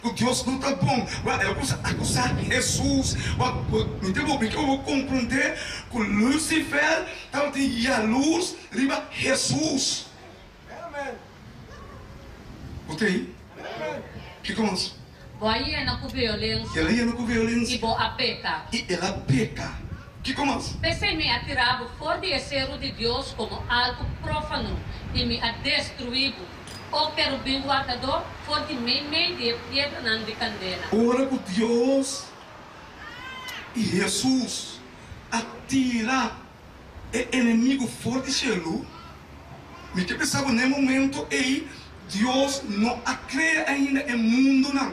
que Deus não está bom. Ela começa a acusar Jesus. Então, eu vou compreender que Lucifer estava tendo a luz riba Jesus. Ok? Que começa? Aí é na violência. Ela ia com violência. E boa peca. E ela peca. Que começa? Pensei me atirado fora de ser de Deus como algo profano e me a destruído. O querubim guardador foi de meio de pedra não de candela. Ora com Deus e Jesus atira o inimigo fora de selo. Me que pensava no momento aí Deus não cria ainda o mundo não.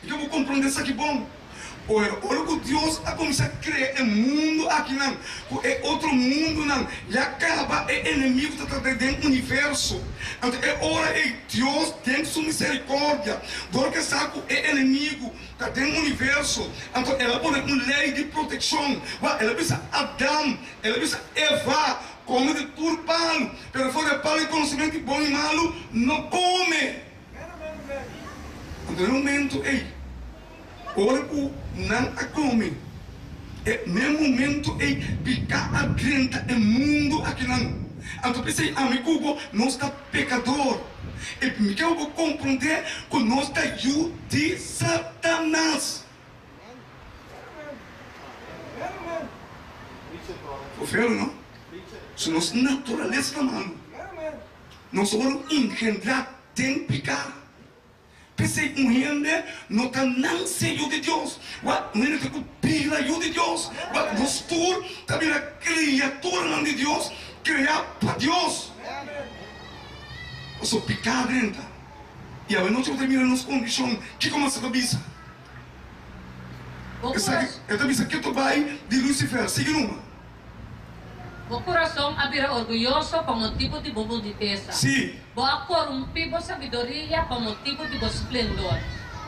Eu vou compreender isso aqui bom. Ora que Deus a começar a criar o mundo aqui não, é outro mundo não, e acaba o inimigo que está dentro do universo. Então é hora que Deus tem sua misericórdia, agora que sabe o inimigo está dentro do universo. Então ela põe uma lei de proteção, ela pensa Adão, ela pensa Eva, come de tudo palo, pero fora de palo e conhecimento de bom e malo, não come. Então no momento, ora que não a come, é no momento picar a dentro do mundo aqui não. Então pensei, amigo, nós está pecador. E me quero compreender que nós está de Satanás. O feio, não? Se nossa natureza está mal, nós vamos engendrar, tem picar. Pensei, um rende não está não seio de Deus. Um rende está com pila de Deus. Nós todos também a criatura de Deus, criar para Deus. Eu sou picar dentro. E a noite eu termino nas condições que começa a cabeça. Eu também que tu vai de Lucifer, siga numa. O coração abrirá orgulhoso por motivo de bobo de peça. Sim. Boa corrompido sabedoria por motivo de esplendor.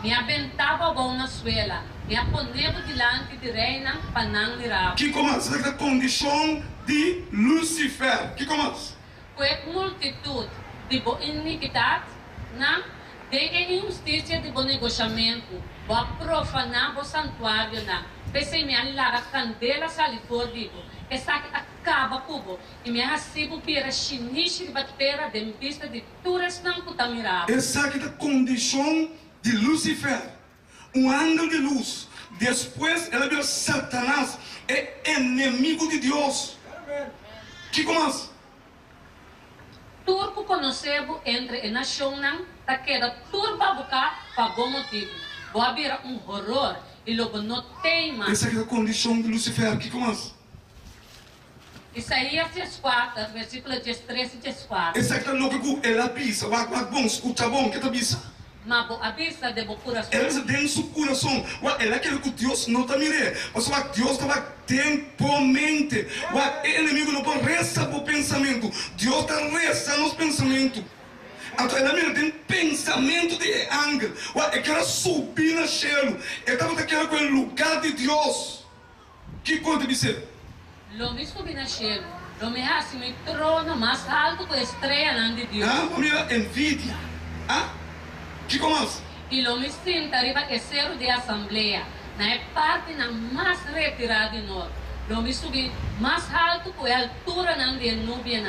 Me aventava bom na suela. Me aponevo diante de reina para não mirar. Que começa a condição de Lucifer. Que começa? Foi multitud de boa iniquidade, não? De injustiça de bom negociamento. Boa profanar o santuário, não? Pensei me alar a candela salifordigo. Essa acaba cubo e me recibo pira chiniche de batera de vista de turas não contaminado. Essa aqui é a condição de Lucifer, um anjo de luz. Depois ela vira Satanás, é inimigo de Deus. Que começa? Turco conhecebo entre a nação não, tá queda turba boca para bom motivo. Boa vira horror e logo não tem mais. Essa aqui é a condição de Lucifer. Que começa? Isaías 4, versículo 13 e 14. Essa aqui é louca que ela pisa, bom, escuta bom, que ela pisa. Mas a vista de coração. Ela está dentro do coração. Ela quer que Deus não está mirando. Mas Deus estava temporalmente. O inimigo não pode rezar o pensamento. Deus está rezando os pensamentos. Então ela mira tem pensamento de ángel. Ela quer subir no céu. Ela estava naquele lugar de Deus. Que coisa dizer? Lo me subi na céu. Lo me hace mi trono mais alto que a estrela de Deus. Mira, envidia. Que começa? E lo me sinta arriba que cero de assembleia. Na parte na mais retirada de nós. Lo me subi mais alto que a altura de nuvem.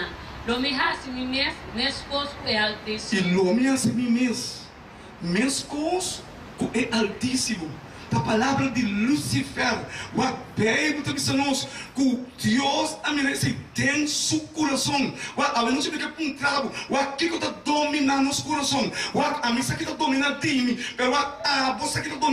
Lo me hace mi esposo que é altíssimo. E lo me hace mi esposo que é altíssimo. A palavra de Lucifer, o Bíblia está dizendo que Deus tem seu coração. A gente fica com travo, o que está dominando nosso coração. A mim está dominando de mim, mas a você está dominando.